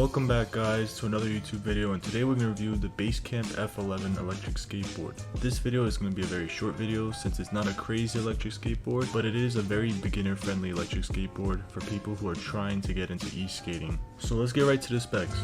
Welcome back guys to another YouTube video, and today we're going to review the Basecamp F11 Electric Skateboard. This video is going to be a very short video since it's not a crazy electric skateboard, but it is a very beginner friendly electric skateboard for people who are trying to get into e-skating. So let's get right to the specs.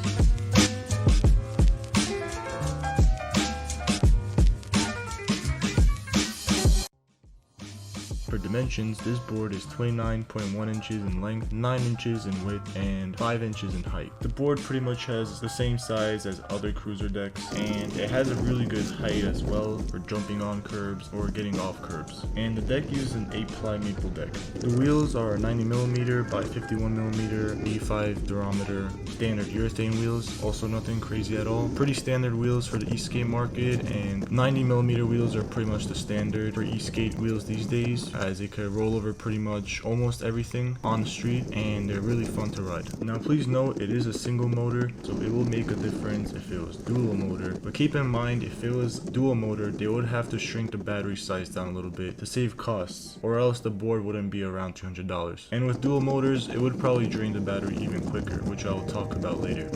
For dimensions, this board is 29.1 inches in length, 9 inches in width, and 5 inches in height. The board pretty much has the same size as other cruiser decks, and it has a really good height as well for jumping on curbs or getting off curbs. And the deck uses an 8-ply maple deck. The wheels are 90mm by 51mm, 85 durometer, standard urethane wheels, also nothing crazy at all. Pretty standard wheels for the e-skate market, and 90mm wheels are pretty much the standard for e-skate wheels these days, as they could roll over pretty much almost everything on the street, and they're really fun to ride. Now please note, it is a single motor, so it will make a difference if it was dual motor, but keep in mind, if it was dual motor, they would have to shrink the battery size down a little bit to save costs, or else the board wouldn't be around $200. And with dual motors, it would probably drain the battery even quicker, which I will talk about later.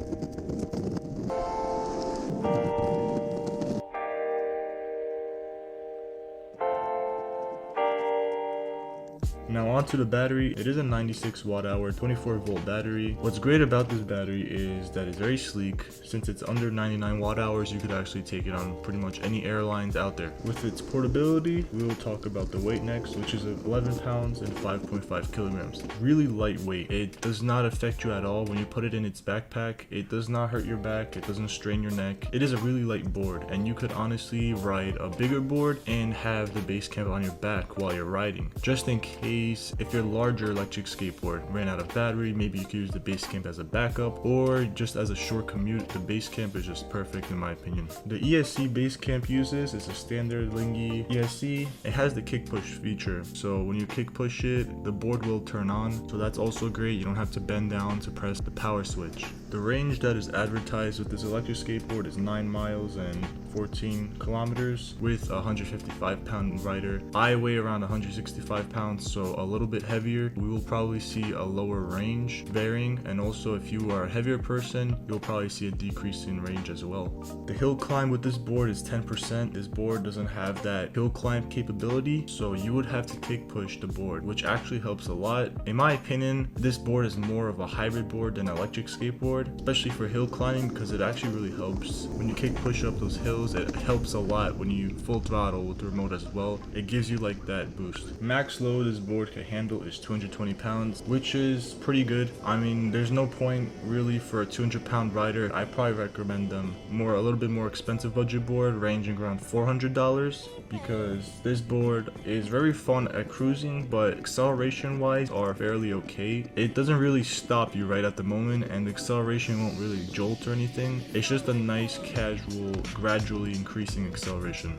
Now onto the battery. It is a 96 watt hour 24 volt battery. What's great about this battery is that it's very sleek. Since it's under 99 watt hours, you could actually take it on pretty much any airlines out there. With its portability, we will talk about the weight next, which is 11 pounds and 5.5 kilograms. Really lightweight. It does not affect you at all when you put it in its backpack. It does not hurt your back. It doesn't strain your neck. It is a really light board, and you could honestly ride a bigger board and have the Basecamp on your back while you're riding, just in case if your larger electric skateboard ran out of battery. Maybe you could use the Basecamp as a backup, or just as a short commute. The Basecamp is just perfect in my opinion. The ESC Basecamp uses is a standard Lingy ESC. It has the kick push feature, so when you kick push it, the board will turn on, so that's also great. You don't have to bend down to press the power switch. The range that is advertised with this electric skateboard is 9 miles and 14 kilometers with a 155-pound rider. I weigh around 165 pounds, so a little bit heavier. We will probably see a lower range varying, and also if you are a heavier person, you'll probably see a decrease in range as well. The hill climb with this board is 10%. This board doesn't have that hill climb capability, so you would have to kick push the board, which actually helps a lot. In my opinion, this board is more of a hybrid board than an electric skateboard, especially for hill climbing, because it actually really helps. When you kick push up those hills, it helps a lot when you full throttle with the remote as well. It gives you like that boost. Max load this board can handle is 220 pounds, which is pretty good. I mean, there's no point really for a 200-pound rider. I probably recommend them a little bit more expensive budget board ranging around $400, because this board is very fun at cruising, but acceleration wise are fairly okay. It doesn't really stop you right at the moment, and the acceleration won't really jolt or anything. It's just a nice casual, gradually increasing acceleration.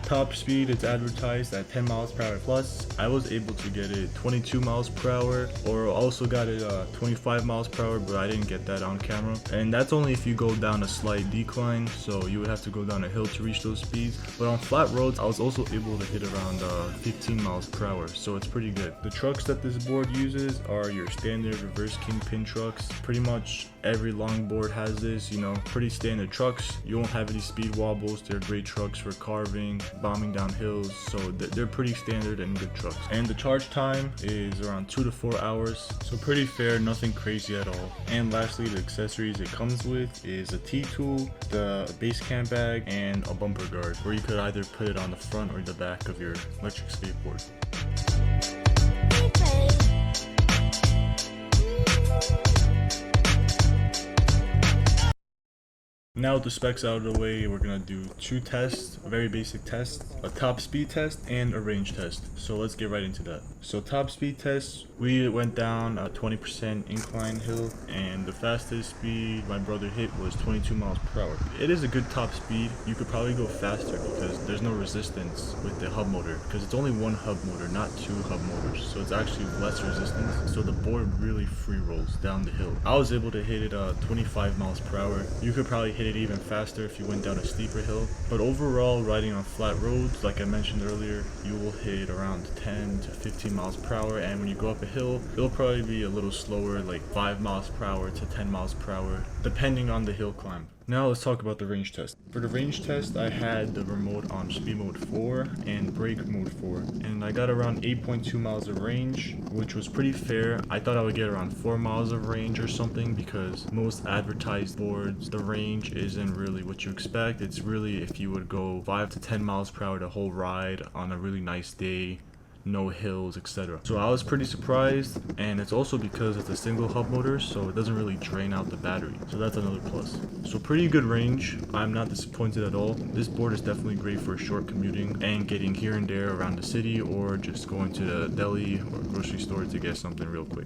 Top speed, it's advertised at 10 miles per hour plus. I was able to get it 22 miles per hour, or also got it 25 miles per hour, but I didn't get that on camera. And that's only if you go down a slight decline, so you would have to go down a hill to reach those speeds. But on flat roads, I was also able to hit around 15 miles per hour, so it's pretty good. The trucks that this board uses are your standard reverse kingpin trucks. Pretty much every longboard has this, you know, pretty standard trucks. You won't have any speed wobbles. They're great trucks for carving, bombing down hills, so they're pretty standard and good trucks. And the charge time is around 2 to 4 hours, so pretty fair, nothing crazy at all. And lastly, the accessories it comes with is a T-tool, the Basecamp bag, and a bumper guard, where you could either put it on the front or the back of your electric skateboard. Now with the specs out of the way, we're gonna do 2 tests, very basic tests, a top speed test and a range test. So let's get right into that. So top speed test, we went down a 20% incline hill, and the fastest speed my brother hit was 22 miles per hour. It is a good top speed. You could probably go faster because there's no resistance with the hub motor, because it's only one hub motor, not 2 hub motors. So it's actually less resistance. So the board really free rolls down the hill. I was able to hit it 25 miles per hour. You could probably hit hit it even faster if you went down a steeper hill. But overall, riding on flat roads, like I mentioned earlier, you will hit around 10 to 15 miles per hour, and when you go up a hill, it'll probably be a little slower, like 5 miles per hour to 10 miles per hour, depending on the hill climb. Now let's talk about the range test. For the range test, I had the remote on speed mode 4 and brake mode 4, and I got around 8.2 miles of range, which was pretty fair. I thought I would get around 4 miles of range or something, because most advertised boards, the range isn't really what you expect. It's really if you would go 5 to 10 miles per hour the whole ride on a really nice day, no hills, etc. So I was pretty surprised, and it's also because it's a single hub motor, so it doesn't really drain out the battery, so that's another plus. So pretty good range. I'm not disappointed at all. This board is definitely great for short commuting and getting here and there around the city, or just going to the deli or grocery store to get something real quick.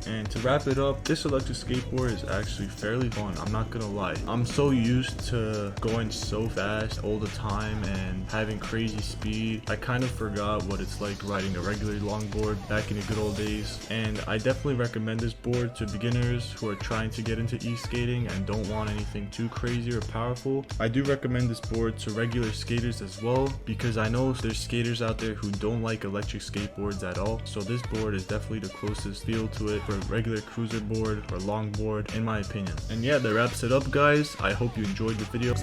And to wrap it up, this electric skateboard is actually fairly fun, I'm not gonna lie. I'm so used to going so fast all the time and having crazy speed. I kind of forgot what it's like riding a regular longboard back in the good old days. And I definitely recommend this board to beginners who are trying to get into e-skating and don't want anything too crazy or powerful. I do recommend this board to regular skaters as well, because I know there's skaters out there who don't like electric skateboards at all. So this board is definitely the closest feel to it for a regular cruiser board or longboard, in my opinion. And yeah, that wraps it up, guys. I hope you enjoyed the video.